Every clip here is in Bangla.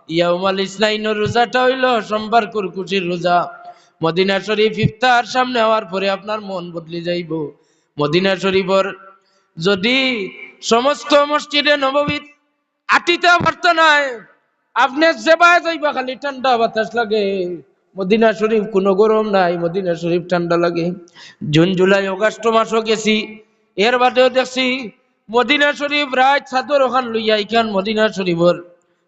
ইয়াউমাল ইসনাইনের রোজাটা হইল সোমবার কুরকুশির রোজা। মদিনা শরীফ ইফতার সামনে হওয়ার পরে আপনার মন বদলে যাইব। মদিনা শরীফর যদি সমস্ত মসজিদে নববী আটিতে পারত নাই, আপনি যেবায় যাইবা খালি ঠান্ডা বাতাস লাগে। মদিনা শরীফ কোনো গরম নাই, মদিনা শরীফ ঠান্ডা লাগে। জুন জুলাই অগস্ট মাসও গেছি, এর বাদেও দেখছি মদিনা শরীফ রাত চাদর ওখান লইয়া ইখান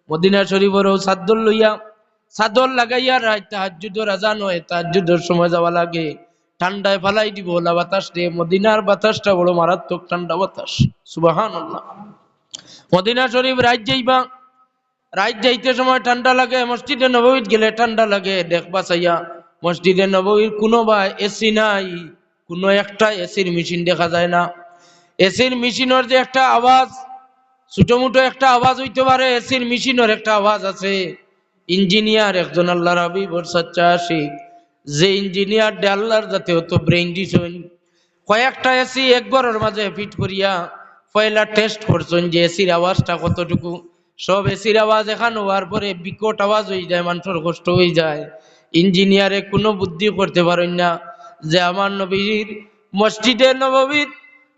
মদিনা শরীফেরও চাদর লইয়া চাদর লাগাইয়া রাত তাহাজ্জুদের আজান হয়, তাহাজ্জুদের সময় যাওয়া লাগে। ঠান্ডায় ফালাই দিব ওলা বাতাস রে। মদিনার বাতাসটা বড় মারাত্মক ঠান্ডা বাতাস। সুবহানাল্লাহ। মদিনা শরীফ রাত যাইবা, রাত যাইতে সময় ঠান্ডা লাগে, মসজিদে নববীত গেলে ঠান্ডা লাগে। দেখবা চাইয়া মসজিদে নববীর কোনো বা এসি নাই, কোনো একটা এসির মেশিন দেখা যায় না। এসির মেশিনের যে একটা আওয়াজ, ছোট মোটো একটা আওয়াজ হইতে পারে, এসির মেশিনের একটা আওয়াজ আছে। ইঞ্জিনিয়ার একজন আল্লাহর হাবিব ওর সচ্চা আশিক, যে ইঞ্জিনিয়ার ডে আল্লাহর যাতে হতো ব্রেইন দিছেন, কয়েকটা এসি এক ঘরের মাঝে ফিট করিয়া পয়লা টেস্ট করছেন যে এসির আওয়াজটা কতটুকু। সব এসির আওয়াজ এখান হওয়ার পরে বিকট আওয়াজ হয়ে যায়, মানুষের কষ্ট হয়ে যায়। ইঞ্জিনিয়ারে কোনো বুদ্ধি করতে পারেন না যে আমার নবীর মসজিদে নববীর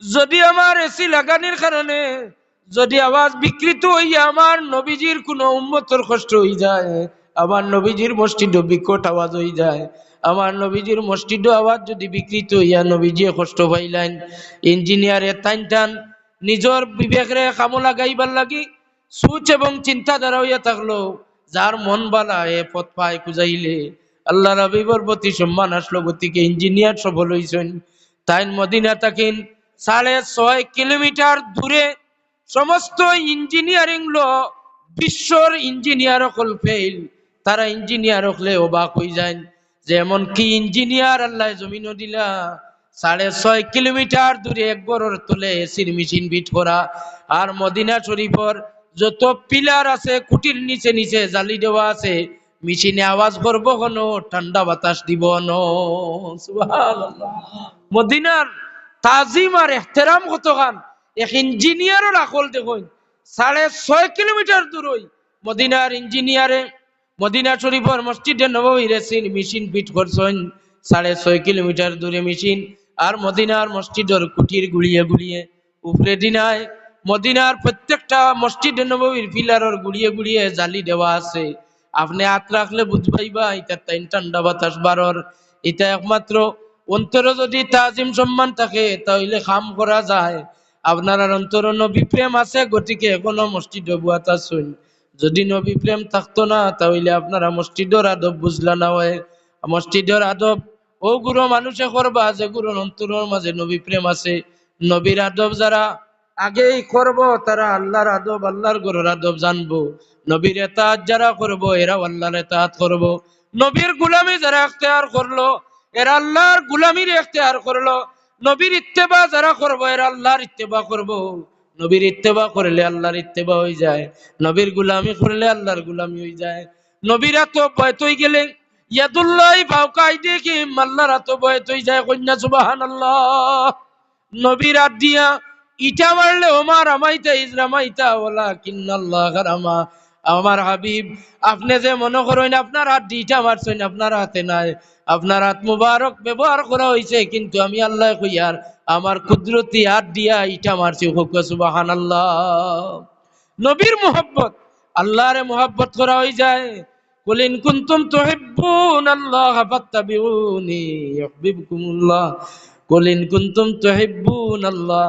যদি আমার এসি লাগানোর কারণে যদি আওয়াজ বিকৃত হইয়া আমার নবীজির কোনো উম্মতের কষ্ট হয়ে যায়, আমার নবীজির মসজিদও বিকট আওয়াজ হয়ে যায়, আমার নবীজির মসজিদও আওয়াজ যদি বিকৃত হইয়া নবীজি কষ্ট পাইলেন। ইঞ্জিনিয়ারে টান টান নিজের বিবেকরে কামো লাগাইবার লাগি সুচ এবং চিন্তাধারা হইয়া থাকলো, যার মন বালা এ পথ পায় খুঁজাইলে আল্লাহ হাবিবের প্রতি সম্মান আসলো, গতিকে ইঞ্জিনিয়ার সফল হইছেন। তাই মদিনা তাকিন 6.5 কিলোমিটার দূরে সমস্ত ইঞ্জিনিয়ারিং লো বিশ্বর ইঞ্জিনিয়ার হল ফেল। তারা ইঞ্জিনিয়ার হলে অবাক হয়ে যায় যে এমন কি ইঞ্জিনিয়ার আল্লাহ জমিনও দিলা। 6.5 কিলোমিটার দূরে এক বড়র তোলে এসির মেশিন বিট করা। আর মদিনা শরীফর যত পিলার আছে খুঁটির নিচে নিচে জালি দেওয়া আছে, মেশিনে আওয়াজ করবো কোনো ঠান্ডা বাতাস দিব ন। সুবহানাল্লাহ। মদিনার তাজিম আর এহতেরাম কত গান, এক ইঞ্জিনিয়ারের আকল দেখুন। 6.5 কিলোমিটার দূর মদিনার ইঞ্জিনিয়ারে মদিনা শরীফের মসজিদে নববীর এসির মেশিন ফিট করছেন। 6.5 কিলোমিটার দূরে মেশিন। আর মদিনার মসজিদের কুটির গুলিয়ে গুলিয়ে উপরে দিনায় মদিনার প্রত্যেকটা মসজিদে নববীর পিলারের গুলিয়ে গুলিয়ে জালি দেওয়া আছে। আপনি হাত রাখলে বুঝবাইবা এটা তাই ঠান্ডা বাতাস বারর। এটা একমাত্র অন্তরে যদি তাজিম সম্মান থাকে তাহলে কাম করা যায়। আপনার অন্তর নবী প্রেম আছে, গতিকে এখনো মসজিদে বুয়াত আছেন। যদি নবী প্রেম থাকতো না তাহলে আপনারা মসজিদের আদব বুঝলা না হয়। মসজিদের আদব ও গুরু মানুষে করবা যে গুরুর অন্তরের মাঝে নবী প্রেম আছে। নবীর আদব যারা আগেই করব তারা আল্লাহর আদব, আল্লাহর গুরুর আদব জানবো। নবীর এতাত যারা করব এরা আল্লাহর এতাত করব। নবীর গুলামি যারা ইখতিয়ার করলো এরা আল্লাহর গুলামির ইখতিয়ার করলো। নবীর ইত্তেবা যারা করবো এরা আল্লাহর ইত্তেবা করবো। নবীর ইত্তেবা করলে আল্লাহর ইত্তেবা হয়ে যায়, নবীর গুলামি করলে আল্লাহর গুলামি হয়ে যায়। নবীরা তো বয়ত হয়ে গেলে ইয়াদুল্লাহ ফাওকা আইদিহিম, আল্লাহর তো বয়ত হয়ে যায়। কন্যা সুবহানাল্লাহ। নবীর হাত দিয়া ইটা মারলে ওমার আমাইতা ইজরামাইতা ওয়ালাকিন্নাল্লাহ রামা। আমার হাবিব আপনি যে মনে করেন আপনার হাত ইটা মারছেন, আপনার হাতে নাই। আপনার হাত মুবারক ব্যবহার করা হয়েছে, কিন্তু আমি আল্লাহ কইয়ার আমার কুদরতি হাত দিয়া ইটা মারছি। সুবহানাল্লাহ। নবীর মোহাব্বত, আল্লাহরে মোহাব্বত করা হয়ে যায়। কুল ইন কুনতুম তুহিব্বুনাল্লাহ ফাত্তাবিউনি ইউহিব্বুকুমুল্লাহ। কুল ইন কুনতুম তুহিব্বুনাল্লাহ,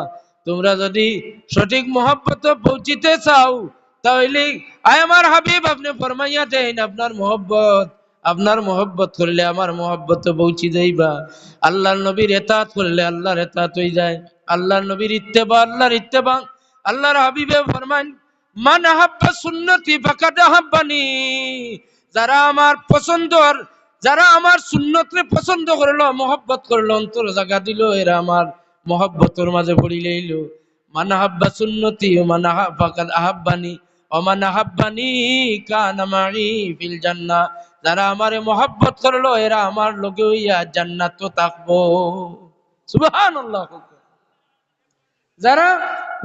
তোমরা যদি সঠিক মোহাব্বত পৌঁছিতে চাও তাহলে আয় আমার হাবিব আপনি ফরমাইয়া দেন আপনার মোহব্বত করলে আমার মোহব্বত পৌঁছে যাইবা। আল্লাহর নবীর এতাত করলে আল্লাহর এতাত হয়ে যায়। আল্লাহর নবীর ইত্তেবা আল্লাহর ইত্তেবা। আল্লাহর হাবিবে ফরমান মান আহাব্বা সুন্নতি ফাকাদ আহাব্বানি। যারা আমার পছন্দর, যারা আমার সুন্নতরে পছন্দ করলো, মোহব্বত করলো, অন্তর জায়গা দিল, এরা আমার মোহব্বতের মাঝে পড়ি লইল। মান আহাব্বা সুন্নতি ও মান ফাকাদ আহাব্বানি ও মান আহাব্বানি কানা মাই ফিল জান্নাহ। যারা আমারে মোহাব্বত করলো এরা আমার লগে হইয়া জান্নাত থাকবো। সুবহানাল্লাহ। যারা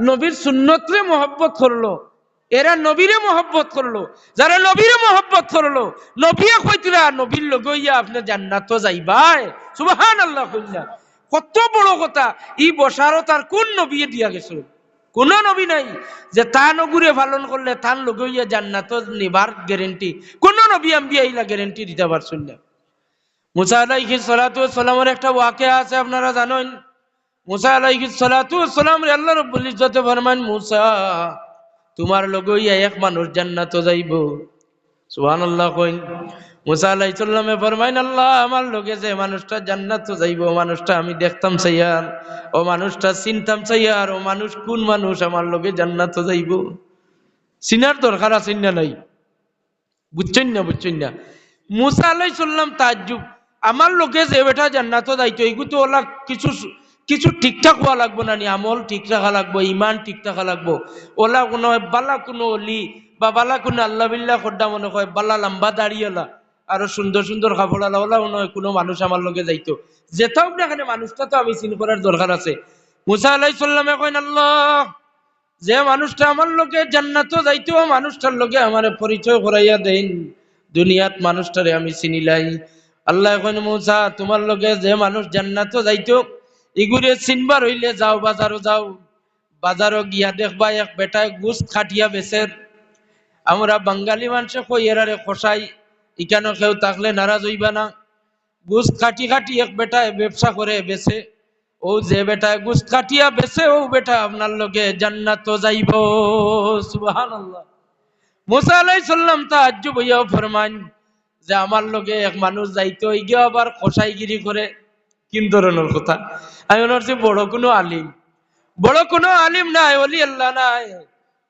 নবীর সুন্নতরে মোহাব্বত করলো এরা নবীরে মহব্বত করলো। যারা নবীরে মহব্বত করলো, নবীয়ে কইতরা নবীর লগইয়া আপনি জান্নাত যাইবাই। সুবহানাল্লাহ কইলা, কত বড় কথা। ই বশারত আর কোন নবী দিয়া গেছে? কোন নবী নাই যে তা নগুরে পালন করলে তার লগইয়া জান্নাত নিবার গ্যারান্টি। কোন নবী আম্বিয়া ইলা গ্যারান্টি দিতে পারছেন না। মুসা আলাইহিস সালাতু ওয়াস সালামের একটা ওয়াকিয়া আছে, আপনারা জানেন। মুসা আলাইহিস সালাতু ওয়াস সালাম রে আল্লাহ রাব্বুল ইজ্জতে ফরমান, মুসা তোমার লগইয়া এক মানুষ জান্নাত যাইব। সুবহানাল্লাহ কইন। মুসা আলাইহিস সালামে ফরমাইন, আল্লাহ আমার লগে যে মানুষটা জান্নাত যাইব, মানুষটা আমি দেখতাম চাইয়ার, ও মানুষটা চিনতাম চাইয়ার, ও মানুষ কোন মানুষ আমার লগে জান্নাত যাইব? চিনার দরকার আছে না নাই? বুঝছেন না? বুঝছেন না? মুসা আলাইহিস সালাম তাজ্জুব, আমার লোকে যে বেটা জান্নাত যাইতো, এগু তো ওলা কিছু কিছু ঠিকঠাক হওয়া লাগবো না নি? আমল ঠিক রাখা লাগবো, ইমান ঠিক রাখা লাগবো। ওলা কোনো বালা কোনো অলি বা বালা কোনো আল্লাহ বিল্লাহ খোদ্দা মনে হয় বালা লম্বা দাঁড়িয়েলা আরো সুন্দর সুন্দর কাপড় আলা ওলা মনে হয় কোনো মানুষ আমার লোকে যাইতো। যেটাও না এখানে মানুষটা তো আমি চিন করার দরকার আছে। মুসা আলাইহিস সালামে কইন, আল্লাহ যে মানুষটা আমার লোকে জান্নাত যাইতো, মানুষটার লোকে আমার পরিচয় করাইয়া দেন। দুনিয়াত মানুষটারে আমি চিনিলাই। আল্লাহ এখন, মুসা তোমার লোকে যে মানুষ জান্নাত যাইতো, এগুরে চিনবার হইলে যাও বাজারও যাও, বাজারও গিয়া দেখবা এক বেটায় গুস খাটিয়া বেচের। আমরা বাঙালি মানুষে কই এরারে খসাই, ইকানো কেউ থাকলে নারাজ হইবা না। গুস খাটি খাটি এক বেটায় ব্যবসা করে বেচে, ও যে বেটায় গুস কাটিয়া বেছে ও বেটা আপনার লগে জান্নাত যাইব। সুবহানাল্লাহ। মুসা আলাইহিস সালাম তাজ্জুব হইয়া ফরমান যে আমার লগে এক মানুষ যাইতো, ইগিয়া আবার খসাইগিরি করে। কিন ধরনের কথা? আমি মনে হচ্ছে বড় কোনো আলিম, বড় কোনো আলিম নাই, ওলি আল্লাহ নাই,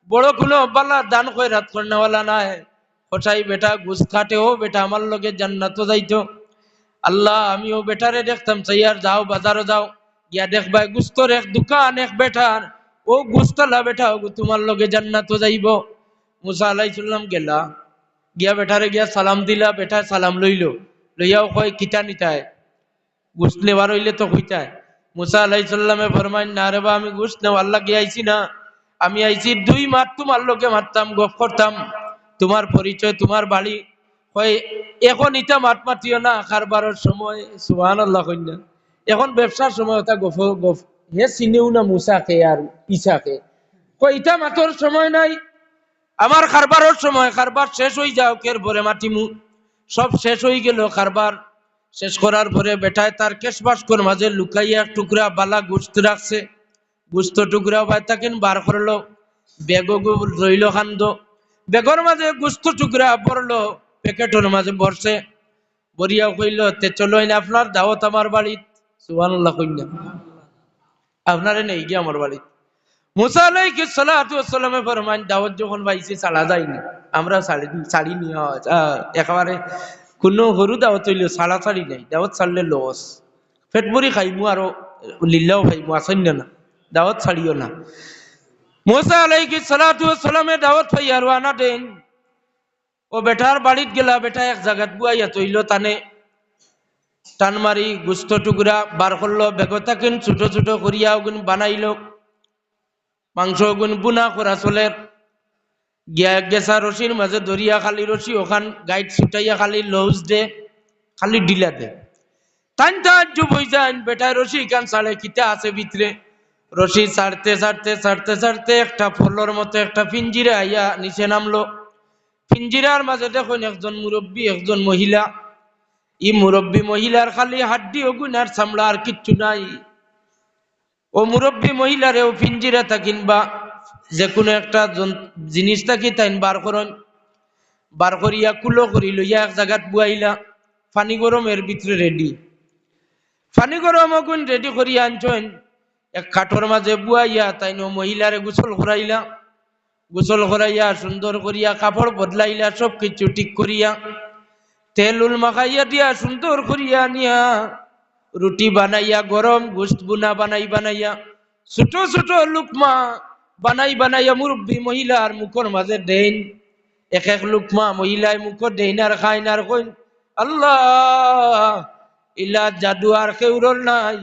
বড় কোনো বালা দান খয়রাত করনেওয়ালা নাই। খসাই বেটা গুস কাটে, ও বেটা আমার লগে জান্নাত যাইতো। আল্লাহ আমি ও বেটারে দেখতাম চাইয়ার, যাও বাজারও যাও, গিয়া দেখবা গুস্তর এক দোকান এক বেটার, ও গুস্তলা বেটা ও তোমার লগে জান্নাত যাইব। মুসা আলাইহিস সালাম গেলা, গিয়া বেটারে গিয়া সালাম দিলা, বেটা সালাম লইল, লইয়াও কয় কিতা নিতায়? গুস্ত নেবার হইলে তো কইতায়। মুসা আলাইহিস সালামে ফরমাইন, না রে বা আমি গুস্ত নেওয়ার লাগে আইছি না, আমি আইছি 2 মাস তোমার লোকে মারতাম, গপ করতাম, তোমার পরিচয় তোমার বাড়ি হয় এখন ইটা মাত মাতিও না কারবারের সময়। সুবহানাল্লাহ কইনা, এখন ব্যবসার সময় ওটা গফ গফ হে চিনেও না মুসাকে আর ইসাকে, কই ইটা মাতর সময় নাই, আমার কারবারের সময়, কারবার শেষ হয়ে যাও কের ভরে মাটিমু। সব শেষ হয়ে গেল কারবার, শেষ করার পরে বেটায় তার কেশবাস্কর মাঝে লুকাইয়া এক টুকরা বালা গুস্ত রাখছে, গুস্ত টুকরা ভাই তাকেন বার করলো, বেগ রইল খান্দ, বেগর মাঝে গুস্ত টুকরা পড়লো, প্যাকেটের মাঝে ভরছে, বরিয়া কইল তে চলো না আপনার দাওয়াত আমার বাড়ি। সুবহানাল্লাহ কইনা, আপনারে নেই গিয়ে আমার বাড়ি। মুসা আলাইহিস সালাতু ওয়াস সালামে ফরমান, দাওয়াত যখন পাইছি ছাড়া যায়নি, আমরা ছাড়ি নিয়ে একেবারে কোনো গরু দাওয়াত হইলেও ছাড়া ছাড়ি নাই, দাওয়াত ছাড়লে লস, পেট ভরি খাইমু আরো লিল্লাও খাইমু, আসেন না, দাওয়াত ছাড়িও না। মুসা আলাইহিস সালাতু ওয়াস সালামে দাওয়াত পাই আর আনা দেন, ও বেটার বাড়িত গেলা, বেটা এক জায়গাত বুয়াইয়া তৈল, টানে টান মারি গুস্ত টুকরা বার করলো, বেগতাকেন ছোট ছোট করিয়া ওগুন বানাইল, মাংস ওগুন বুনা করা চলের, গিয়া গেছা রশির মাঝে ধরিয়া খালি রশি ওখান গাইড ছুটাইয়া খালি লউজ দে, খালি ডিলা দে, টান তাজ্জুব হই যান, বেটায় রশি কান ছাড়ে কিতা আছে ভিতরে, রশি ছাড়তে ছাড়তে ছাড়তে ছাড়তে একটা ফলর মতো একটা পিঞ্জিরা আইয়া নিচে নামলো। পিঞ্জিরার মাঝে দেখুন একজন মুরব্বী, একজন মহিলা, ই মুরব্বী মহিলার খালি হাড্ডি ওগুন আর চামড়া আর কিচ্ছু নাই। ও মুরব্বী মহিলারে ও পিঞ্জিরা থাকিন বা যে কোনো একটা জিনিস থাকি তাইন বার করেন, বার করিয়া কুলো করি লইয়া এক জায়গাত বুয়াইলা, পানি গরমের ভিতরে রেডি, পানি গরম ওগুন রেডি করিয়া আনছেন, এক কাঠর মাঝে বুয়াইয়া তাইন ও মহিলারে গোসল করাইলা, গোসল করাইয়া সুন্দর করিয়া কাপড় বদলাইলা, সব কিছু ঠিক করিয়া তেল উল মাখাইয়া দিয়া সুন্দর করিয়া নিয়া রুটি বানাইয়া গরম গোস্ত বুনা বানাইয়া ছোট ছোট লুকমা বানাইয়া মুরব্বী মহিলার মুখর মাঝে দেন, এক এক লুকমা মহিলায় মুখ দেন আর খাইন আর কইন, আল্লাহ ইলা জাদু আর কেউর নাই,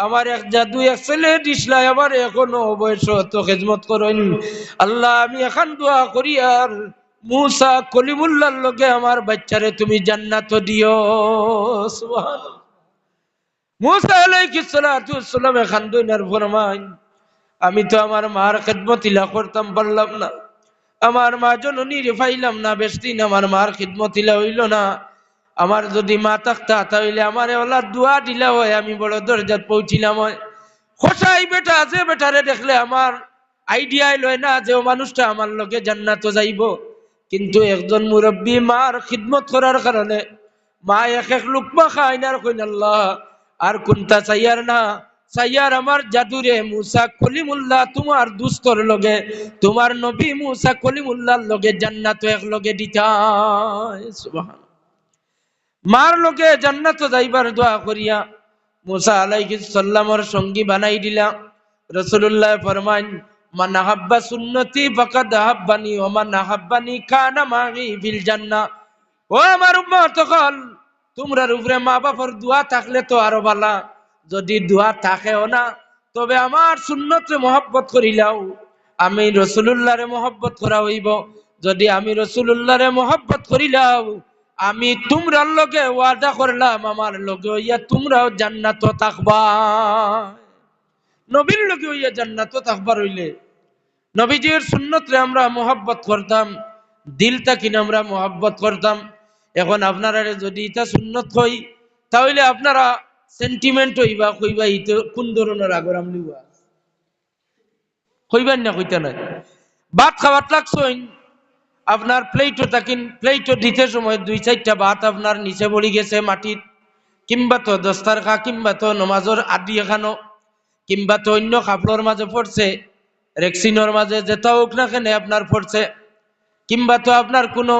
আমার এক জাদু এক ছেলে দিসলাই আমার এখনো বয়স তো খেজমত করেন আল্লাহ। আমি এখন দোয়া করি আর মুসা কলিমুল্লাহর লগে আমার বাচ্চারে তুমি জান্নাত দিও। সুবহানাল্লাহ। মুসা আলাইহিস সালাতু ওয়াস সালাম এখন দুইনার ফরমান আমি তো আমার মার খিদমত ইলা করতাম পারলাম না, আমার মা জননী রে পাইলাম না, বেশ দিন আমার মার খিদমত ইলা হইল না। আমার যদি মা থাকতা তাহলে আমার ওলা দোয়া দিলা হয়, আমি বড় দরজাত পৌঁছিলাম হয়। খোসাই বেটা আছে, বেটারে দেখলে আমার আইডিয়াই লয় না যে ও মানুষটা আমার লোকে জান্নাত যাইব। কিন্তু একজন মুরব্বী মার খিদমত করার কারণে মা এক এক লুকমা খায় না, আর কইন আল্লাহ আর কোনটা চাইয়ার না, চাইয়ার আমার জাদুরে মুসা কলিমুল্লাহ তোমার দুস্তর লগে তোমার নবী মুসা কলিমুল্লাহর লগে জান্নাত এক লগে দিতাই। সুবহানাল্লাহ। মার লোকে জান্নাত যাইবার দোয়া করিয়া মুসা আলাইহিস সালামের সঙ্গী বানাই দিলা। রাসূলুল্লাহ ফরমান মান আহাব্বা সুন্নতি ফাকাদ আহাব্বানি ওয়া মান আহাব্বানি কানা মাগি ফিল জান্নাহ। ও আমার উম্মত সকল, তোমরার উপরে মা বাবার দোয়া থাকলে তো আরো ভালো, যদি দোয়া থাকেও না তবে আমার সুন্নতরে মহব্বত করিলাও, আমি রাসূলুল্লাহরে মহব্বত করা হইব। যদি আমি রাসূলুল্লাহরে মহব্বত করিলাও, আমি তোমরার লগে ওয়াদা করলাম আমার লগে হইয়া তোমরাও জান্নাত থাকবা। নবীর লগে হইয়া জান্নাত থাকবার হইলে নবীজির সুন্নতরে আমরা মহব্বত করতাম, দিলটা কিনা আমরা মহব্বত করতাম। এখন আপনারা যদি এটা সুন্নত হই তাহলে আপনারা সেন্টিমেন্ট হইবা, কইবা ইতো কোন ধরনের আগরাম লিবা, কইবেন না কইতা নাই। ভাত খাওয়াত লাগছইন, আপনার প্লেটও থাকিন, প্লেটও দিতে সময় দুই চারটা ভাত আপনার নিচে পড়ে গেছে মাটির, কিংবা তো দস্তার খা, কিংবা তো নমাজর আদি এখানো, কিংবা তো অন্য কাপড়ের মাঝে পড়ছে, রেক্সিনোর মাঝে যেটা হোক না কেন আপনার পড়ছে, কিংবা তো আপনার কোনো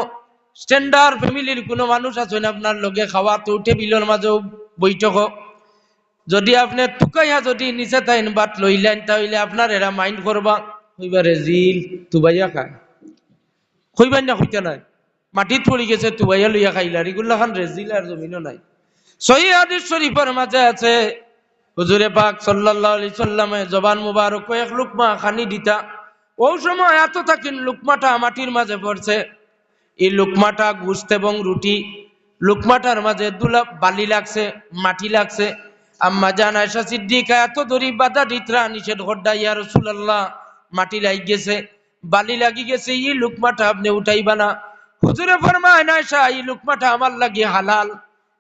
স্ট্যান্ডার্ড ফ্যামিলির কোনো মানুষ আছেন আপনার লগে খাওয়া, তো টেবিলের মাঝেও বৈঠক। যদি আপনি টুকাইয়া যদি নিচে তাইন বাট লইলেন তাহলে আপনার এরা মাইন্ড করবা, কইবারে জিল তুবাইয়া খায়, কইবেন না কইতে নাই। মাটিত পড়ে গেছে তুবাইয়া লইয়া খাইলার, এগুলা খান রেজিল আর জমিনও নাই। সহিহ হাদিস শরীফের মাঝে আছে হুজুরে পাক সাল্লাল্লাহু আলাইহি সাল্লামে জবান মুবারক এক লুকমা খানি দিতা, ওই সময় এত থাকিন লুকমাটা মাটির মাঝে পড়ছে। এই লুকমাটা গোশত এবং রুটি, লুকমাটার মাঝে দুলা বালি লাগছে, মাটি লাগছে। আম্মা জান আয়েশা সিদ্দিকা এত দরি বাধা দিতরা নিষেধ করডা, ইয়া রাসূলুল্লাহ মাটি লাগি গেছে, বালি লাগি গেছে, এই লুকমাটা আপনি উঠাইবা না। হুজুরে ফরমায় আয়েশা এই লুকমাটা আমার লাগি হালাল,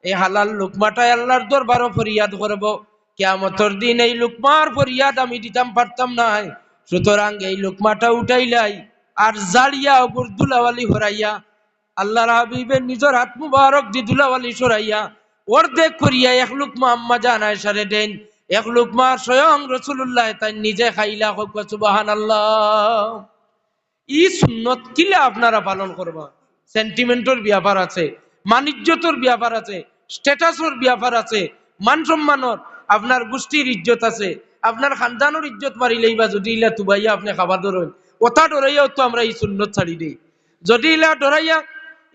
এই হালাল লুকমাটা আল্লাহর দরবারে ফরিয়াদ করব, কিয়ামতের দিন এই লুকমার ফরিয়াদ আমি দিতাম পারতাম না, সুতরাং এই লুকমাটা উঠাইলাই আর জালিয়া উপর দুলাওয়ালি হরাইয়া আল্লাহর হাবিবের নিজের হাত মুবারক দি দুলাওয়ালি সরাইয়া অর্ধেক করিয়া এক লুকমা আম্মা জান আয়েশারে দেন, এক লুকমা স্বয়ং রাসূলুল্লাহ তাই নিজে খাইলা। সুবহানাল্লাহ। ই সুন্নত কিলে আপনারা পালন করবা? সেন্টিমেন্টের ব্যাপার আছে, মানিজ্যতর ব্যাপার আছে, স্ট্যাটাসের ব্যাপার আছে, মান সম্মানের, আপনার গোষ্ঠীর ইজ্জত আছে, আপনার খানদানের ইজ্জত মারিলেই বা যদি ইলা তুবাইয়া আপনি খাবার ধরেন, ওটা ডরাইয়াও তো আমরা এই সুন্নত ছাড়ি দিই। যদি ইলা ডরাইয়া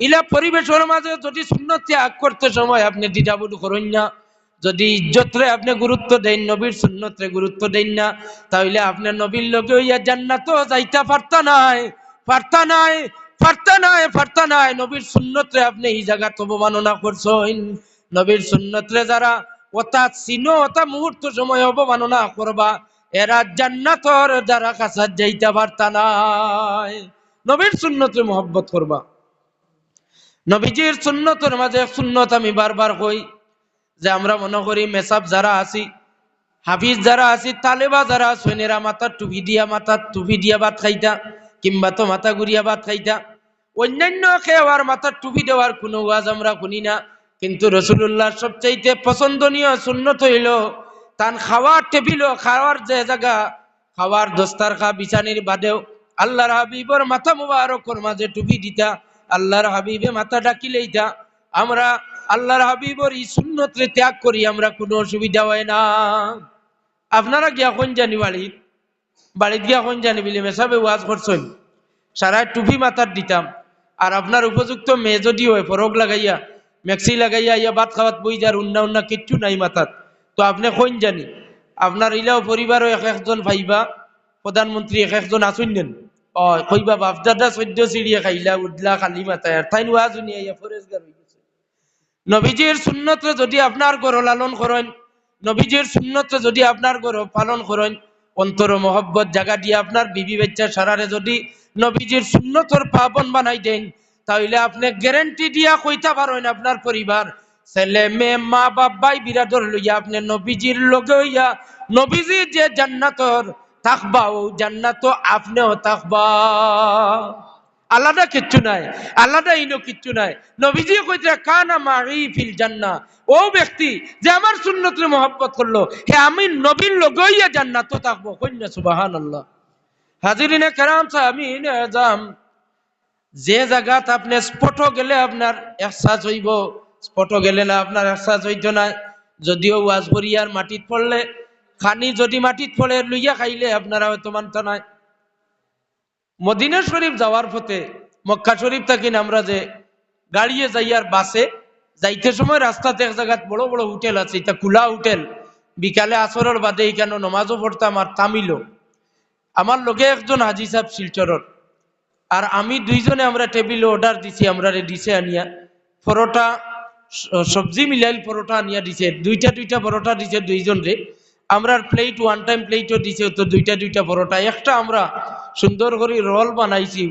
ইলা পরিবেশের মাঝে যদি সুন্নত ত্যাগ করতে সময় আপনি দ্বিধাবোধ করেন না, যদি ইজ্জতরে আপনি গুরুত্ব দেন, নবীর সুন্নতরে গুরুত্ব দেন না, তাহলে আপনি নবীর লগে হইয়া জান্নাত যাইতা পারতা নাই, পারতা নাই, পারতা নাই, পারতা নাই। নবীর সুন্নতরে আপনি এই জায়গা অবমাননা করছেন। নবীর সুন্নতরে যারা ওটা চিনো, ওটা মুহূর্ত সময় অবমাননা করবা, এরা জান্নাতর যারা কাছে যাইতে পারতা নাই। নবীর সুন্নতরে মহব্বত করবা। নবীজির সুন্নতের মাঝে সুন্নত আমি বারবার কই যে আমরা মনে করি মেসাব যারা আছি, হাফিজ যারা আছি, তালেবা যারা আছেন, এরা মাথার টুপি দিয়া ভাত খাইতা, কিংবা তো মাথা ঘুরিয়া ভাত খাইতা। অন্যান্য খেওয়ার মাথার টুপি দেওয়ার কোনো ওয়াজ আমরা শুনি না, কিন্তু রাসূলুল্লাহর সবচাইতে পছন্দনীয় সুন্নত হইল তান খাওয়ার টেবিল, খাওয়ার যে জায়গা, খাওয়ার দস্তারখা বিছানির বাদেও আল্লাহর হাবিবর মাথা মুবারকের মাঝে টুপি দিতা, আল্লাহর হাবিবে মাথা ডাকিলেইতা। আমরা আল্লাহর হাবিবর এই সুন্নতরে ত্যাগ করি, আমরা কোনো অসুবিধা হয় না। আপনারা গিয়া কোন জানি বাড়িত গিয়া কোন জানি বলে মেসাবে ওয়াজ করছেন, সারা টুপি মাথার দিতাম, আর আপনার উপযুক্ত মেয়ে যদি হয় ফরক লাগাইয়া মেক্সি লাগাইয়া ইয়া ভাত খাওয়াত বই যার উন্না কিচ্ছু নাই মাথাত, তো আপনি কোন জানি আপনার ইলাও পরিবারও এক একজন ভাইবা প্রধানমন্ত্রী এক একজন আসুন নেন কইবা বাপদাদা 14 চিড়িয়া খাইলা উদলা খালি মাথায় আর তাই ওয়াজ শুনিয়া ফরেজগার হয়ে গেছে। নবীজির সুন্নতরে যদি আপনার গড় লালন করেন, নবীজির সুন্নতরে যদি আপনার গড় পালন করেন, অন্তর মহব্বত জায়গা দিয়ে আপনার বিবি বাচ্চা সারারে যদি নবীজির সুন্নতর পাবন বানাই দেন, তাহলে আপনি গ্যারান্টি দিয়া কইতা পারেন আপনার পরিবার ছেলে মেয়ে মা বাবাই বিরাদর লইয়া আপনি নবীজির লগে হইয়া নবীজি যে জান্নাতর থাকবা ও জান্নাত আপনিও থাকবা। আলাদা কিচ্ছু নাই, আলাদা ইনো কিচ্ছু নাই। নবীজি কইতে কানা মাই ফিল জান্নাহ, ও ব্যক্তি যে আমার সুন্নতের মহব্বত করলো হে আমি নবীর লগইয়া জান্নাত থাকবো। কইনা সুবহানাল্লাহ। হাজিরিনে কেরাম সাহাবীন আযম, যে জায়গাত আপনি স্পট গেলে আপনার এহসাস হইব, স্পট গেলে না আপনার এহসাস হইতো না। যদিও ওয়াজ বরিয়ার মাটিত পড়লে খানি যদি মাটিত পড়ে লইয়া খাইলে আপনারা হয়তো মানতে নাই। মদিনা শরীফ যাওয়ার পথে মক্কা শরীফ থাকি আমরা যে গাড়িয়ে যাই আর বাসে যাইতে সময় রাস্তাতে এক জায়গাত বড় বড় হোটেল আছে, এটা খোলা হোটেল। বিকালে আসরের বাদে এখানে নমাজও পড়তাম আর তামিলও। আমার লগে একজন হাজি সাহেব শিলচরের আর আমি দুইজনে আমরা টেবিলে অর্ডার দিছি, আমরা দিছে আনিয়া পরোটা সবজি মিলাইল পরোটা আনিয়া দিছে, দুইটা দুইটা পরোটা দিছে দুইজন রে। আমরা প্লেট ওয়ান টাইম প্লেটও দিছে তো দুইটা দুইটা পরোটা। একটা আমরা সুন্দর করে রোল বানাইছি,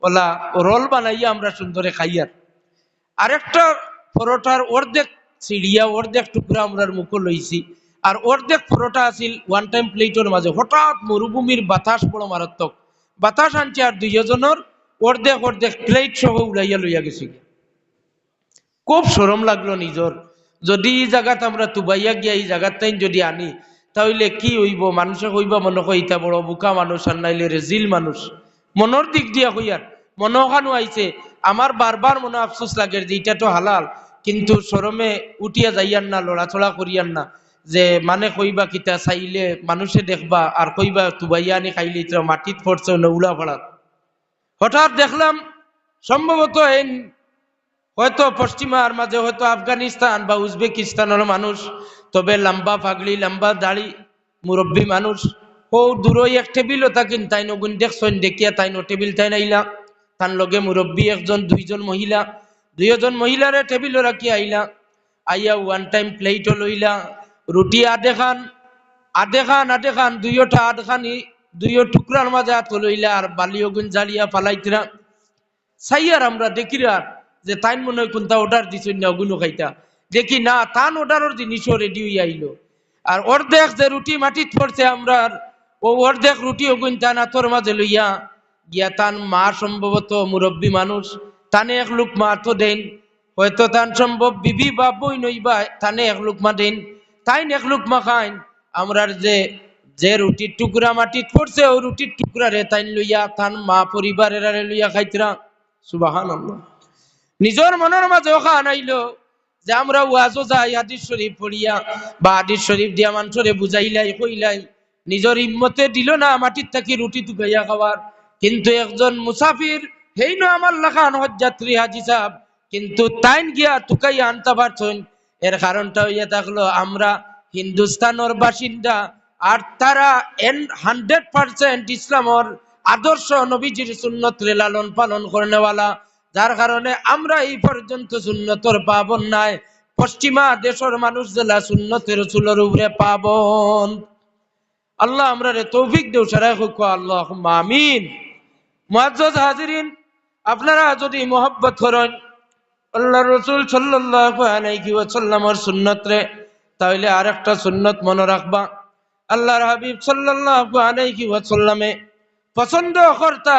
ওলা রোল বানাইয়া আমরা সুন্দরে খাইয়ার। আরেকটা পরোটার অর্ধেক সিঁড়িয়া অর্ধেক টুকরা আমরার মুখো লইছি আর অর্ধেক পরোটা আছিল ওয়ান টাইম প্লেটের মাঝে। হঠাৎ মরুভূমির বাতাস বড় মারাত্মক বাতাস আনছে আর দুইজনের অর্ধেক অর্ধেক প্লেট সহ উড়াইয়া লইয়া গেছি। খুব শরম লাগলো নিজর। যদি এই জায়গাত আমরা তুবাইয়া গিয়া এই জায়গার তাই যদি আনি তাহলে কি হইব, মানুষে কইবা মনে হয় ইটা বড় বোকা মানুষ আর নাইলে রেজিল মানুষ। মনের দিক দিয়া হইয়ার মনে ওখানো আইছে। আমার বারবার মনে আফসোস লাগে যে এটা তো হালাল, কিন্তু শরমে উঠিয়া যাইয়ার না, লড়াচড়া করিয়ার না। যে মানে কইবা কিতা চাইলে মানুষে দেখবা আর কইবা তুবাইয়া আনি খাইলে ইটা মাটিত পড়ছে না উলা ভাড়া। হঠাৎ দেখলাম সম্ভবত এই হয়তো পশ্চিমার মাঝে হয়তো আফগানিস্তান বা উজবেকিস্তানের মানুষ, তবে লম্বা পাগড়ি লম্বা দাড়ি মুরব্বী মানুষ। ও দূরই এক টেবিলও থাকেন তাই নগুন দেখছেন, দেখিয়া তাই ন টেবিল তাই নাইলা তার লগে মুরব্বী একজন দুইজন মহিলা, দুইজন মহিলারে টেবিলও রাখি আইলা। আইয়া ওয়ান টাইম প্লেটও লইলা, রুটি আধে খান দুইটা আধখানি দুইও টুকরার মাঝে হাত লইলা আর বালিও গুণ জ্বালিয়া ফালাইতরা। সাইয়ার আমরা দেখিরা যে তাই মনে হয় কোনটা অর্ডার দিছেন না ওগুলো খাইতা, দেখি না তান অর্ডারের জিনিসও রেডি হইয়া আইলো। আর অর্ধেক যে রুটি মাটিত পড়ছে আমরা ও অর্ধেক রুটি ওগুন তান হাতর মাঝে লইয়া গিয়া তান মা সম্ভবত মুরব্বী মানুষ তানে এক লুক মা তো দেন, হয়তো তান সম্ভব বিবি বা বই নইবা তানে এক লুক মা দেন, তাই এক লুক মা খাইন। আমরার যে যে রুটির টুকরা মাটিত পড়ছে ও রুটির টুকরা রে তাই লইয়া তান মা পরিবারের লইয়া খাইতরা। সুবহানাল্লাহ। নিজের মনের মাঝে ওখা আনাইলো যে আমরা ওয়াজও যাই হাদিস শরীফ পড়িয়া বা হাদিস শরীফ দিয়া মানুষরে বুঝাইলাই কইলাই, নিজের হিম্মতে দিল না মাটির থাকি রুটি টুকাইয়া খাওয়ার। কিন্তু একজন মুসাফির হেই না আমার লাখান হজযাত্রী হাজি সাহেব, কিন্তু তাইন গিয়া টুকাইয়া আনতে পারছেন। এর কারণটা হইয়া থাকলো আমরা হিন্দুস্তানের বাসিন্দা আর তারা 100% ইসলামর আদর্শ নবীজির সুন্নত রে লালন পালন করেনেওয়ালা, যার কারণে আমরা এই পর্যন্ত সুন্নতর পাবন নাই। পশ্চিমা দেশের মানুষ জেলা সুন্নতের চুলের উপরে পাবন। আল্লাহ আমরা রে তৌফিক দেও সারাই হোক, আল্লাহুম্মা আমিন। মুআজ্জাজ হাজিরিন, আপনারা যদি মোহাব্বত করেন আল্লাহ রাসূল সাল্লাল্লাহু আলাইহি ওয়াসাল্লামের সুন্নত রে, তাহলে আরেকটা সুন্নত মনে রাখবা। আল্লাহর হাবিব সাল্লাল্লাহু আলাইহি ওয়াসাল্লামে পছন্দ করতা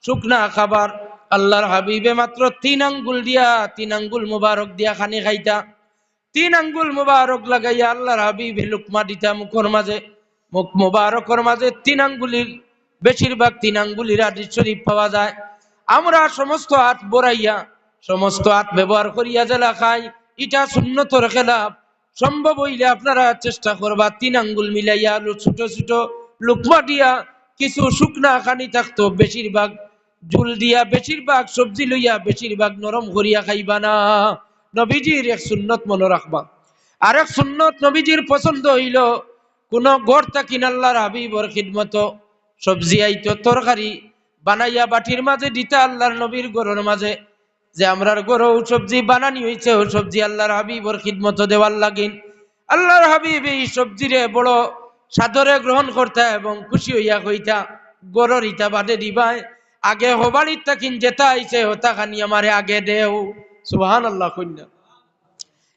শুকনা খাবার। আল্লাহর হাবিবে মাত্র 3 আঙ্গুল দিয়া 3 আঙ্গুল মুবারক দিয়া খানি খাইতা। 3 আঙ্গুল মুবারক লাগাইয়া আল্লাহর হাবিবে লুকমা দিতা মুখের মাঝে। মুখ মুবারকের মাঝে 3 আঙ্গুলির বেশিরভাগ 3 আঙ্গুলির হাদিস শরীফ পাওয়া যায়। আমরা সমস্ত হাত বড়াইয়া সমস্ত হাত ব্যবহার করিয়া জেলা খাই, এটা সুন্নতর খেলাফ। সম্ভব হইলে আপনারা চেষ্টা করবা 3 আঙ্গুল মিলাইয়া ছোট ছোট লুকমা দিয়া কিছু শুকনা খানি থাকতো বেশিরভাগ ঝুল দিয়া বেশিরভাগ সবজি লইয়া বেশিরভাগ নরম করিয়া খাইবা না। নবীজির এক সুন্নত মনে রাখবা। আরেক সুন্নত নবীজির পছন্দ হইল কোন গড় থাকিন আল্লাহর হাবিবর খিদমত সবজি আইতো তরকারি বানাইয়া বাটির মাঝে দিতা আল্লাহর নবীর গড়ের মাঝে, যে আমরার গড় সবজি বানানি হয়েছে ও সবজি আল্লাহর হাবিবর খিদমত দেওয়ার লাগিন। আল্লাহর হাবিব এই সবজিরে বড় সাদরে গ্রহণ করতা এবং খুশি হইয়া কইতা, গড়র ইটা বাদে দিবাই, আগে হবাড়ির তাকিন যেটা আইছে হতা খানি আমারে আগে দেও। সুবহানাল্লাহ কইনা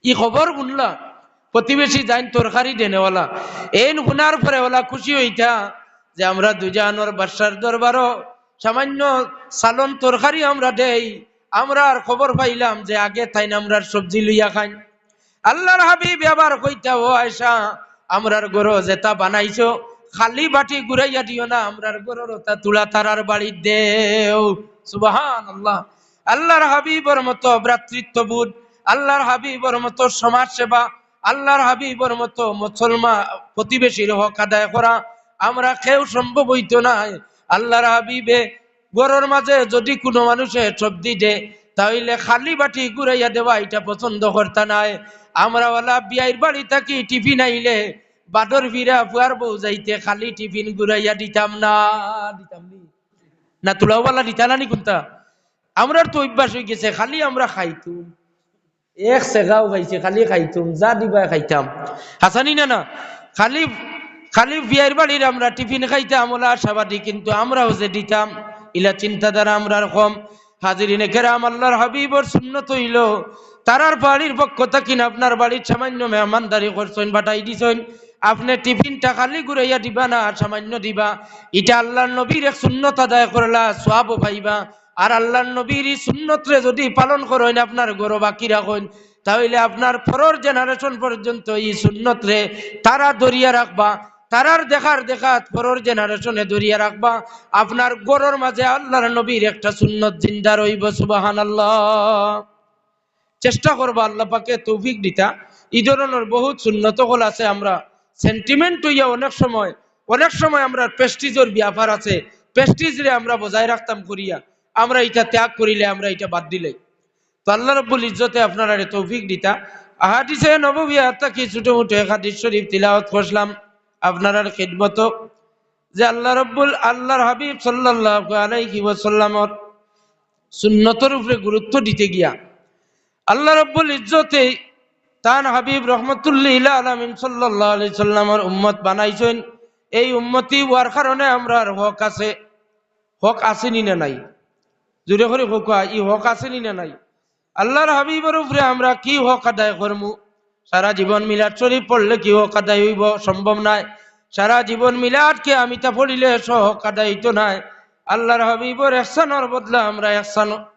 ই খবর শুনলা প্রতিবেশী যাইন তরকারি দেনেওয়ালা এন শুনার পরে ওলা খুশি হইতা যে আমরা দুজানোর বাদশার দরবারও সামান্য সালন তরকারি আমরা দেই, আমরা আর খবর পাইলাম যে আগে তাই আমরার সবজি লইয়া খাই। আল্লাহর হাবিব আবার কইতা, ও আয়সা আমরার গরো যেটা বানাইছো খালি বাটি ঘুরাইয়া দিও না, আমরার গরোর তা তুলা তারার বাড়ি দেও। সুবহানাল্লাহ। আল্লাহর হাবিবর মতো ভ্রাতৃত্ববোধ, আল্লাহর হাবিবর মতো সমাজ সেবা, আল্লাহর হাবিবর মতো মুসলমান প্রতিবেশীর হক আদায় করা আমরা কেউ সম্ভব হইতো না। আল্লাহর হাবিবে গরুর মাঝে যদি কোনো মানুষের সবজি দে তাহলে খালি বাটি ঘুরাইয়া দেওয়া এটা পছন্দ করতা নাই। আমরা ওলা বিয়াইর বাড়ি থাকি টিফিন আইলে বাদর ফিরা ফুয়ার বউ যাইতে খালি টিফিন ঘুরাইয়া দিতাম না, দিতাম না তুলাওয়ালা দিতা না নি কোনটা। আমরার তো অভ্যাস হয়ে গেছে খালি আমরা খাইতুম, এক সেগাও খাইছে খালি খাইতুম, যা দিবা খাইতাম। হাসানি না না খালি খালি বিয়ের বাড়ির আমরা টিফিন খাইতাম ওলা আশাবাদী, কিন্তু আমরাও যে দিতাম ইলা চিন্তাধারা আমরার কম। হাজিরিনে কেরাম আল্লাহর হাবিবর সুন্নত হইল তারার বাড়ির পক্ষ থাকি আপনার বাড়ির সামান্য মেহমানদারি করছেন বাটাই দিছেন, আপনি টিফিনটা খালি ঘুরাইয়া দিবা না সামান্য দিবা, এটা আল্লাহর নবীর এক সুন্নত আদায় করলা সওয়াবও পাইবা। আর আল্লাহর নবীর এই সুন্নতরে যদি পালন করেন আপনার গরো বাকি রাখেন তাহলে আপনার পরের জেনারেশন পর্যন্ত এই সুন্নতরে তারা ধরিয়া রাখবা, তারার দেখার দেখাত পরের জেনারেশনে ধরিয়া রাখবা। আপনার গরোর মাঝে আল্লাহর নবীর একটা সুন্নত জিন্দা রইব। সুবহানাল্লাহ। চেষ্টা করবো আল্লাহ পাকে তৌফিক দিতা। এই ধরনের বহুত সুন্নত হল আছে, আমরা সেন্টিমেন্ট হইয়া অনেক সময় আমরা প্রেস্টিজের ব্যাপার আছে, প্রেস্টিজরে আমরা বজায় রাখতাম করিয়া আমরা এটা ত্যাগ করিলে আমরা এটা বাদ দিলে তো আল্লাহ রব্বুল ইজ্জতে আপনারা তৌফিক দিতা। আহাদিসে নববিয়া থাকি ছোট মোটো এক হাদিস শরীফ তিলাওয়াত করলাম আপনার খিদমত, যে আল্লাহর হাবিব সাল্লাল্লাহু আলাইহি ওয়াসাল্লামর সুন্নতের উপরে গুরুত্ব দিতে গিয়া আল্লাহ রব্বুল ইজ্জতে তান হাবিব রহমতুল্লাহ আলামিন সাল্লাল্লাহু আলাইহি সাল্লামের উম্মত বানাইছেন। এই উম্মতি হওয়ার কারণে আমরা হক আছে, হক আসেনি না নাই, জোরে করে হোক ই হক আসেনি না নাই। আল্লাহর হাবিবের উপরে আমরা কি হক আদায় করবো? সারা জীবন মিলাদ শরীফ পড়লে কি হক আদায় হইব? সম্ভব নাই। সারা জীবন মিলাদকে আমি তা পড়িলে হক আদায় হইতো নাই। আল্লাহর হাবিবের ইহসানের বদলা আমরা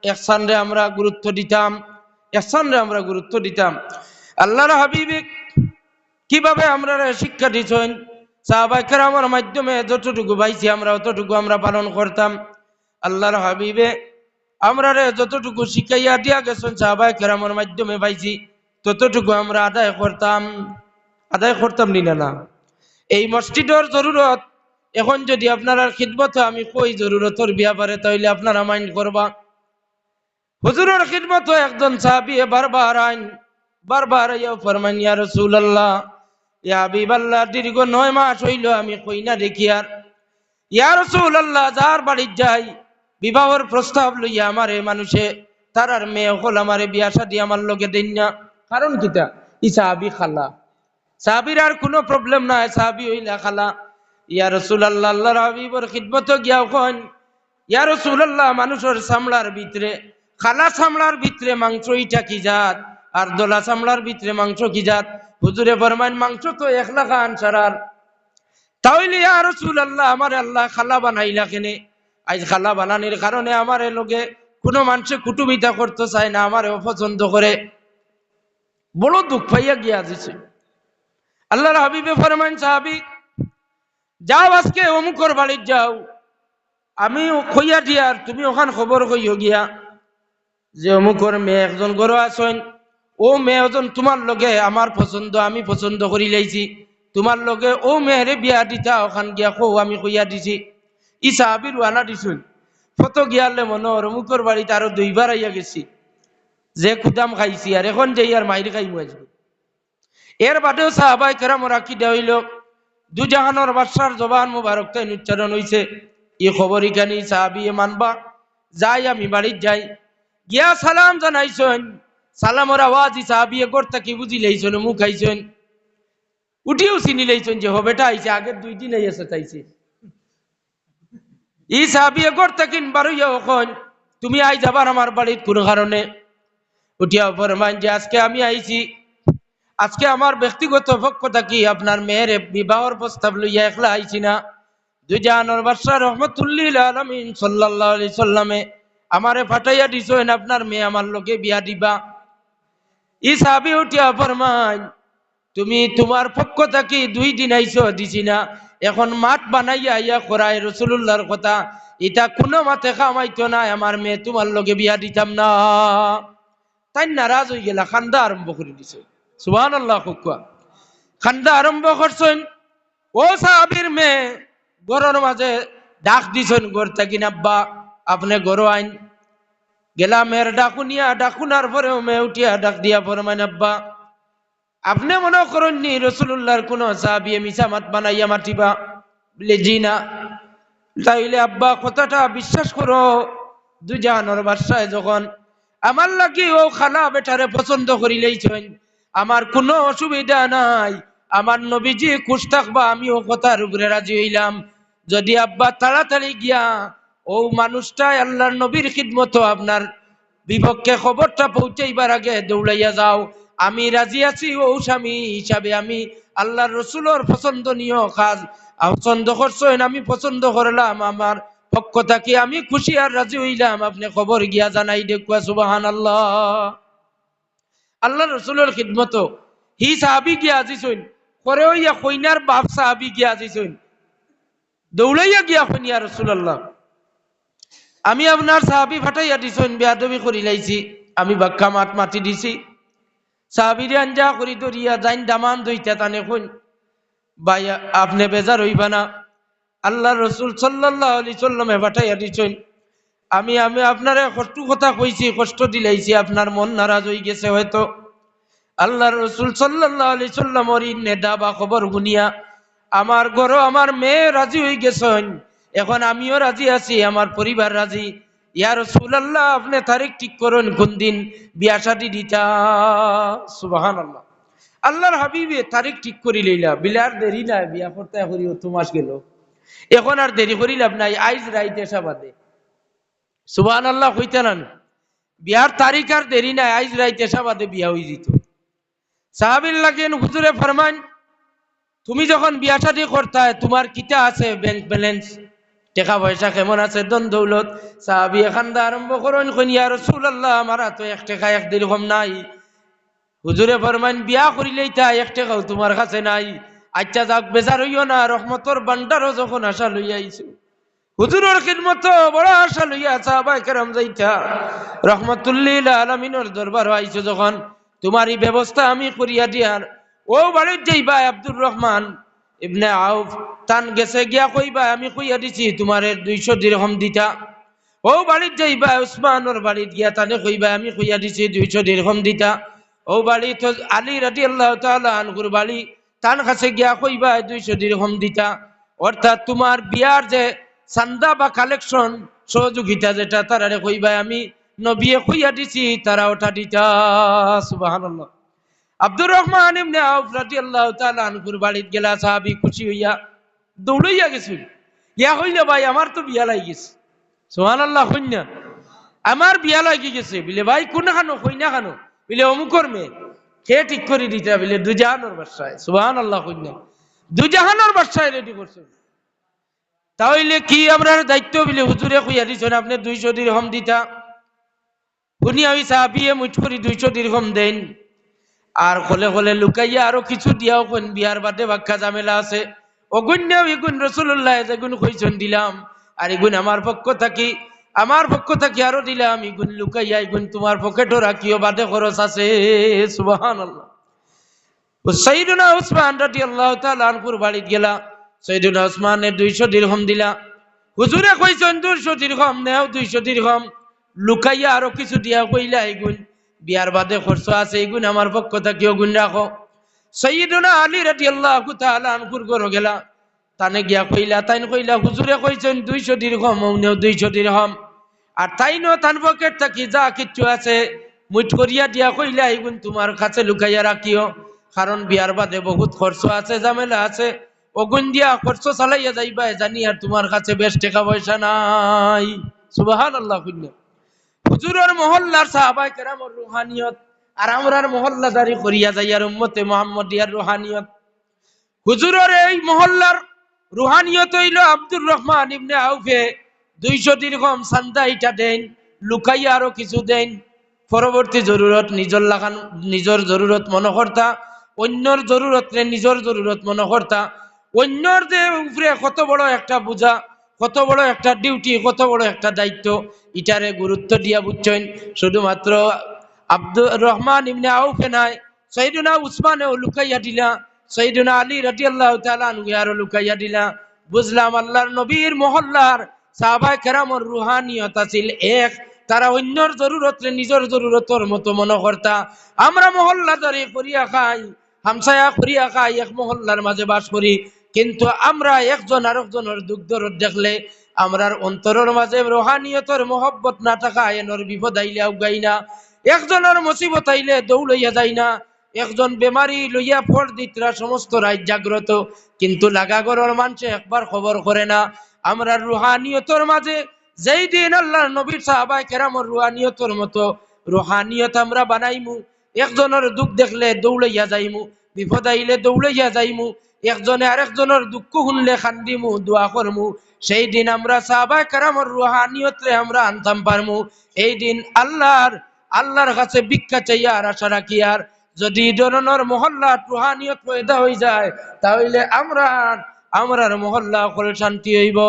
ইহসানরে আমরা গুরুত্ব দিতাম, ইহসানরে আমরা গুরুত্ব দিতাম। আল্লাহর হাবিবে কিভাবে আমরা শিক্ষা দিছেন, সাহাবায়ে কেরামের মাধ্যমে যতটুকু পাইছি আমরা অতটুকু আমরা পালন করতাম। আল্লাহর হাবিবে আমরা যতটুকু শিখাইয়া দিয়া গেছেন সাহাবায়ে কেরামের মাধ্যমে পাইছি ততটুকু আমরা আদায় করতাম নি না। এই মসজিদের জরুরত এখন যদি আপনারা খিদমত আমি কই জরুরতর ব্যাপারে তাহলে আপনারা মাইন্ড করবা। হুজুরের খিদমত একজন সাহাবী বারবার ইয়া ফরমান, ইয়া রাসূলুল্লাহ, ইয়া হাবিবাল্লাহ, দীর্ঘ 9 মাস হইল আমি কই না দেখি আর। ইয়া রাসূলুল্লাহ, যার বাড়ি যাই বিবাহের প্রস্তাব লইয়া আমারে মানুষে তারার মেয়ে হল আমারে বিয়া শাদী আমার লগে দেন না। কারণ কিতা? ই সাহাবী খালা, সাহাবীর আর কোনো প্রবলেম নাই, সাহাবী হইলা খালা। ইয়া রাসূলুল্লাহ, আল্লাহর হাবিবের খিদমত গিয়া কন, ইয়া রাসূলুল্লাহ, মানুষের চামড়ার ভিতরে খালা চামড়ার ভিতরে মাংস ইটা কি জাত আর দলা চামড়ার ভিতরে মাংস কি জাত? হুজুরে ফরমাইন মাংস তো একলা খান সারার। তাহলে ইয়া রাসূলুল্লাহ, আমার আল্লাহ খালা বানাইলা কেনে? আজ খালা বানানির কারণে আমার লোকে কোনো মানুষে কুটুমিতা করতে চায় না, আমার অপছন্দ করে। বড় দুঃখ পাইয়া গিয়া দিছে। আল্লাহর হাবিবে ফরমান, সাহাবী যাও আজকে অমুকর বাড়ি যাও, আমি কইয়া দিয়ার তুমি ওখান খবর কইও গিয়া যে অমুকর মেয়ে একজন গরো আছেন, ও মেয়ে একজন তোমার লগে আমার পছন্দ, আমি পছন্দ করি লাইছি, তোমার লগে ও মেয়েরে বিয়া দিতা, ওখান গিয়া কও আমি কইয়া দিছি। ই সাহাবীর ওয়ানা দিছুন ফত গিয়ালে মনে অমুকর বাড়িতে আরো 2 বার আইয়া গেছি, যে কুদাম খাইছি আর এখন যে আর মাইর খাইমু আসবে। এর বাদেও সাহাবায়ে কেরাম রাখি দেওয়া হইল দুজাহানের বাদশার জবান মুবারক তাই উচ্চারণ হইছে। এই খবর ইখানি সাহাবিয়ে মানবা যাই, আমি বাড়ির যাই গিয়া সালাম জানাইছেন। সালামের আওয়াজই সাহাবিয়ে করতে কি বুঝি লাইছেন, মুখ আইছেন, উঠিও চিনি লাইছেন যে হবেটা আইছে, আগের 2 দিন আইছে তাইছে। ই সাহাবিয়ে করতে কিন বারুইয়া ওখন তুমি আই যাবার আমার বাড়ির কোন কারণে? উঠিয়া ফরমান যে আজকে আমি আইছি, আজকে আমার ব্যক্তিগত পক্ষ থাকি আপনার মেয়ের বিবাহর প্রস্তাব লইয়া একলা আইছি না। দুজাহানের বাদশা রহমতুল্লিল আলামিন সাল্লাল্লাহু আলাইহি সাল্লামে আমারে ফাটাইয়া দিছেন আপনার মেয়ে আমার লগে বিয়া দিবা। ই সাহাবী উঠিয়া ফরমান তুমি তোমার পক্ষ থাকি 2 দিন আইছো দিছি না, এখন মাঠ বানাইয়া ইয়া করায় রাসূলুল্লাহর কথা, এটা কোনো মাঠে খামাইতো না, আমার মেয়ে তোমার লগে বিয়া দিতাম না। তাই নারাজ হয়ে গেলা, খান্দা আরম্ভ করে দিছে। সুবহানাল্লাহ। খুকুয়া খান্দা আরম্ভ করছেন। ও সাহাবীর মেয়ে গরর মাঝে ডাক দিছেন, গর থাকি আব্বা আপনি গরো আইন। গেলা মেয়ের ডাকুনিয়া, ডাকুনার পরেও মেয়ে উঠিয়া ডাক দিয়া ফরমান আব্বা আপনি মনে করেননি রাসূলুল্লাহর কোন সাহাবী মিছা মাত বানাইয়া মাতিবা? বলে জি না। তাইলে আব্বা কথাটা বিশ্বাস করো, দুজাহানের বাদশায় যখন আমার লাগি ও খালা বেটারে পছন্দ করি লইছেন, আমার কোনো অসুবিধা নাই, আমার নবীজি খুশ থাকবা, আমি ও কথার উপরে রাজি হইলাম। যদি আব্বা তাড়াতাড়ি গিয়া ও মানুষটাই আল্লাহর নবীর খিদমত আপনার বিপক্ষে খবরটা পৌঁছাইবার আগে দৌড়াইয়া যাও, আমি রাজি আছি ও স্বামী হিসাবে, আমি আল্লাহর রসুলের পছন্দনীয় কাজ পছন্দ করছেন, আমি পছন্দ করলাম, আমার পক্ষ থাকি আমি খুশি আর রাজি হইলাম, আপনি খবর গিয়া জানাই দেখুয়া। সুবহানাল্লাহ। আল্লাহ রসুলের খিদমত হি সাহাবি গিয়া আজিছেন, পরে হইয়া কইনার বাপ সাহাবি গিয়া আজিছেন, দৌড়াইয়া গিয়া কইনিয়া রাসূলুল্লাহ আমি আপনার সাহাবি ফাটাইয়া দিছেন, বেয়াদবি করি লাইছি, আমি বাক্কা মাত মাতি দিছি। সাহাবির আঞ্জা করি ধরিয়া যাইন দামান দইতা টানে কইন ভাই আপনি বেজার হইবা না, আল্লাহ রসুল সাল্লাল্লাহু আলাইহি সাল্লামে ফাটাইয়া দিছেন, আমি আমি আপনারে কষ্ট কথা কইছি, কষ্ট দিলাইছি, আপনার মন নারাজ হয়ে গেছে হয়তো। আল্লাহ রসুল সাল্লাল্লাহু আলাইহি সাল্লামর নেদা বা খবর শুনিয়া আমার ঘর আমার মেয়ে রাজি হয়ে গেছেন, এখন আমিও রাজি আছি, আমার পরিবার রাজি। ইয়া রাসূলুল্লাহ আপনি তারিখ ঠিক করুন কোন দিন বিয়া শাদী দিতা। সুবহানাল্লাহ। আল্লাহর হাবিবে তারিখ ঠিক করি লইলা, বিলার দেরি নাই, বিয়া করতে করি 2 মাস গেল, এখন আর দেরি করি লাভ নাই, আইজ রাইতে সাবাদে। সুবহানাল্লাহ কইতে না, বিয়ার তারিখ আর দেরি নাই, আইজ রাইতে সাবাদে বিয়া হয়ে যেত। সাহাবীর লাগেন হুজুরে ফরমান তুমি যখন বিয়া শাদী করতা তোমার কিতা আছে, ব্যাংক ব্যালেন্স, টাকা পয়সা কেমন আছে, ধন দৌলত? সাহাবী খান্দা আরম্ভ করেন, কইন ইয়া রাসূলুল্লাহ আমার তো 1 টাকা 1 দিরহাম নাই। হুজুরে ফরমান বিয়া করিলেই তা 1 টাকাও তোমার কাছে নাই, আচ্ছা যাক বেজার হইও না, রহমতর ভান্ডারও যখন আশা লইয়া আইছো, হুজুরের খিদমত বড় আশা লইয়া সাহাবায়ে কেরাম যাইতা রহমাতুল্লিল আলামিনের দরবার আইছো, যখন তোমার এই ব্যবস্থা আমি করিয়া দিয়ার। ও বাড়ির যাইবা আব্দুর রহমান ইবনে আউফ তান গেছে গিয়া কইবা আমি কইয়া দিছি তোমার 200 দিরহাম দিতা। ও বাড়ির যাইবা উসমানের বাড়িত গিয়া তানে কইবা আমি কইয়া দিছি 200 দিরহাম দিতা। ও বাড়ি তো আলী রাদিয়াল্লাহু তাআলা আনহুর বাড়ি, তান কাছে গিয়া কইবা 200 দিরহাম দিতা। অর্থাৎ তোমার বিয়ার যে চান্দা বা কালেকশন সহযোগিতা যেটা তারারে কইবা আমি নবিয়ে কইয়া দিছি, তারা ওটা দিতা। সুবহানাল্লাহ। আব্দুর রহমান ইবনে আউফ রাদিয়াল্লাহু তাআলা আনহুর বাড়িত গেলা, সাহাবী খুশি হইয়া দৌড়াইয়া গেছিল, ইয়া হইলে ভাই আমার তো বিয়া লাগি গেছে। সুবহানাল্লাহ। কইনা আমার বিয়া লাগি গেছে বলে, ভাই কোন খানো কইনা খানো বলে অমুকর মেয়ে, কে ঠিক করে দিতা বলে দুজাহানের বাদশায়। সুবহানাল্লাহ। কইনা দুজাহানের বাদশায় রেডি করছে। তাহলে কি আমরা দায়িত্ব বলে হুজুরে কইয়া দিছেন আপনি 200 দিরহাম দিতা। উনি ওই সাহাবিয়ে মুঠ করে 200 দিরহাম দেন, আর কলে কলে লুকাইয়া আরো কিছু দিয়াও কোন বিয়ার বাদে বাক্কা ঝামেলা আছে, অগুণ্যও এগুণ রাসূলুল্লাহ যেগুণ কইছেন দিলাম, আর এগুণ আমার পক্ষ থাকি আরো দিলাম, এগুণ লুকাইয়া এগুণ তোমার পকেটও রাখিও, বাদে খরচ আছে। সুবহানাল্লাহ। সাইয়েদুনা উসমান রাদিয়াল্লাহু তাআলা আনহুর বাড়িত গেলা, সাইয়েদুনা উসমানের 200 দিরহাম দিলা। হুজুরে কইছেন 200 দিরহাম নেও, 200 দিরহাম লুকাইয়া আরো কিছু দিয়া কইলা এগুণ বিয়ার বাদে খরচ আছে, এগুণ আমার পক্ষ থাকি ওগুণ রাখো। সাইয়্যিদুনা আলী রাদিয়াল্লাহু তাআলা আনহুর ঘরে গেলা, তানে গিয়া কইলা, তাইন কইলা হুজুরে কইছেন 200 দিরহাম, মৌনেও 200 দিরহাম। আর তাইনও তান পকেট থাকি যা কিচ্ছু আছে মুঠ করিয়া দিয়া কইলা, এগুন তোমার কাছে লুকাইয়া রাখিও, কারণ বিয়ার বাদে বহুত খরচ আছে, ঝামেলা আছে, ওগুন দিয়া খরচ চালাইয়া যাইবা জানি, আর তোমার কাছে বেশ টাকা পয়সা নাই। সুবহানাল্লাহ। কইলা হুজুরের মহল্লার সাহাবায়ে কেরামের রুহানিয়ত আর আমরার মহল্লাদারি করিয়া যাই আর উম্মতে মুহাম্মদিয়ার রুহানিয়ত। হুজুরের এই মহল্লার রুহানিয়ত হইল আব্দুর রহমান ইবনে আউফে 200 দিরহাম চান্দা ইটা দেন, লুকাইয়া আরো কিছু দেন, পরবর্তী জরুরত নিজর লাগান, নিজর জরুরত মনে করতা, অন্যর জরুরত নিজর জরুরত মনে করতা। অন্যর যে উপরে কত বড় একটা বোঝা, কত বড় একটা ডিউটি, কত বড় একটা দায়িত্ব, ইটারে গুরুত্ব দিয়া বুঝছেন। শুধুমাত্র আব্দুর রহমান ইবনে আউফে নাই, সাইয়্যিদুনা উসমানেও লুকাইয়া দিলা, সাইয়্যিদুনা আলী রাদিয়াল্লাহু তাআলা আনহু আরো লুকাইয়া দিলা। বুঝলাম আল্লাহর নবীর মহল্লার সাহাবায়ে কেরামের রুহানিয়ত আছিল এক, তারা অন্যর জরুরত নিজের জরুরতর মতো মনে করতা। আমরা মহল্লাদারি করিয়া খাই, হামসায়া করিয়া খাই, এক মহল্লার মাঝে বাস করি, কিন্তু আমরা একজন আরেকজনের দুঃখ দরদ দেখলে আমরার অন্তরের মাঝে রুহানিয়তের মহব্বত না থাকা এনর বিপদ আইলে আউগাই না, একজনের মুসিবত আইলে দৌড়াইয়া যাই না, একজন বেমারি লইয়া ফর দিতরা সমস্ত রাত জাগ্রত, কিন্তু লাগাগরের মানুষে একবার খবর করে না। আমরা রুহানিয়তের মাঝে যেই দিন আল্লাহর নবীর সাহাবায়ে কেরামের রুহানিয়তের মতো রুহানিয়ত আমরা বানাইমু, একজনের দুঃখ দেখলে দৌড়াইয়া যাইমু, বিপদ আইলে দৌড়াইয়া যাইমু, একজনে আরেকজনের দুঃখ শুনলে খান্দিমু, দোয়া করমু, সেই দিন আমরা সাহাবায়ে কেরামের রুহানিয়তরে আমরা আনতাম পারমু। এই দিন আল্লাহর কাছে ভিক্ষা চাইয়া আর আশা রাখি। আর যদি ধরনের মহল্লা রুহানিয়ত পয়দা হয়ে যায়, তাহলে আমরার মহল্লা করে শান্তি হইব।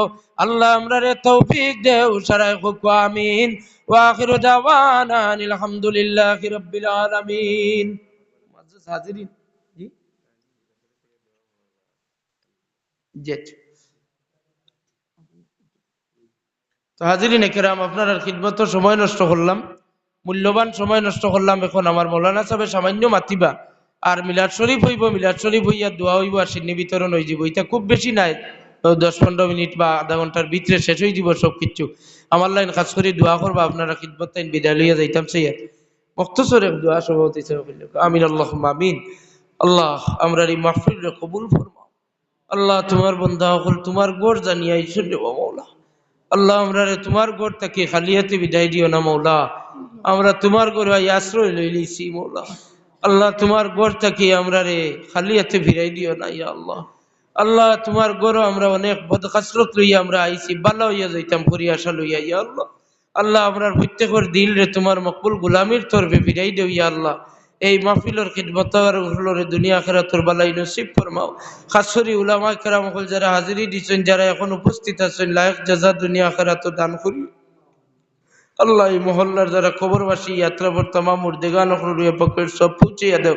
আল্লাহ আমরারে তৌফিক দেও, সারাই খুব আমিন। ওয়া আখিরু দাওয়ানা আলহামদুলিল্লাহি রাব্বিল আলামিন। মুআজ্জিজ হাজিরিন, জি জি। তো হাজিরিন কেরাম, আপনার খিদমত সময় নষ্ট করলাম, মূল্যবান সময় নষ্ট করলাম। এখন আমার মৌলানা সাহেব সামান্য মাতিবা, আর মিলাদ শরীফ হইব, মিলাদ শরীফ হইয়া দোয়া হইব, আর সিন্নি বিতরণ হয়ে যাব। এটা খুব বেশি নাই, 10-15 মিনিট বা আধা ঘন্টার ভিতরে শেষ হয়ে যাব সব কিছু। আমার লাইন খাস করে দোয়া করবা, আপনারা খিদমত তাইন বিদায় লইয়া যাইতাম চাইয়া মখতসরে দোয়া সভাপতি হিসেবে আমিন আল্লাহুম্মা আমিন। আল্লাহ আমরা এই মাহফিল কবুল ফরমাও। আল্লাহ তোমার বান্দা হল তোমার গড় জানিয়া ঈশ্বর দেবা মৌলা। আল্লাহ আমরা তোমার ঘর থেকে খালিয়াতে বিদায় দিও না মৌলা, আমরা তোমার ঘরে আশ্রয় লই লইছি মৌলা। আল্লাহ তোমার ঘর থেকে আমরা খালিয়াতে ফিরাই দিও না ইয়া আল্লাহ। আল্লাহ তোমার ঘর আমরা অনেক বদখাসরত লইয়া আমরা আইছি, বালা হইয়া যাইতাম করি আশা লইয়া ইয়া আল্লাহ। আল্লাহ আমরা প্রত্যেকের দিল রে তোমার মকবুল গুলামির তরফে ফিরাই দেও ইয়া আল্লাহ। এই মাহফিলের খিদমতর দুনিয়া আখিরাতের বালাই নসিব ফরমাও। খাস করে উলামা কেরাম হল যারা হাজিরি দিচ্ছেন, যারা এখন উপস্থিত আছেন, লায়েক জাযা দুনিয়া আখিরাত দান করি। আল্লাহ এই মহল্লার যারা কবরবাসী ইয়াত্রাবর তামাম মুর্দেগান হলুয়া পকেট সব পৌঁছিয়া দেও।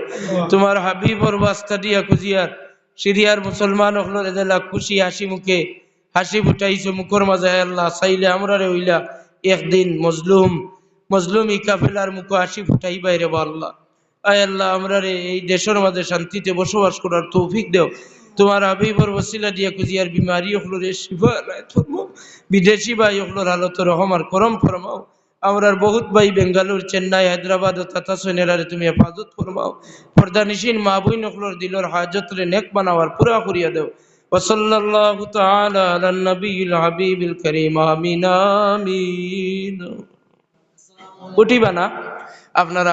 তোমার হাবিবর ওয়াস্তা দিয়া খুঁজিয়ার সিরিয়ার মুসলমান হলর এদেলা খুশি হাসি মুখে হাসি ফুটাইছে মুখর মাঝে। আল্লাহ চাইলে আমরা রে হইলা একদিন মজলুম ই কাফেলার মুখে হাসি ফুটাই বাইরে বা আল্লাহ। আয় আল্লাহ আমরা রে এই দেশের মাঝে শান্তিতে বসবাস করার তৌফিক দেও। তোমার হাবিবর ওসিলা দিয়া খুঁজিয়ার বিমারি হলরে শিফা আনায়েত ফরমাও। বিদেশি ভাই হলর হালত রহম আর করম ফরমাও। আমরার বহুত ভাই বেঙ্গালুর, চেন্নাই, হায়দ্রাবাদ ও তাতা সৈনেরারে তুমি হেফাজত ফরমাও। পর্দানিশীন মা বইন হলর দিলর হাজত রে নেক বানাওয়ার পুরা করিয়া দেও। ওয়াসাল্লাল্লাহু তাআলা আলান নবিয়িল হাবিবিল কারীম। আমিন আমিন। উঠিবা না আপনারা।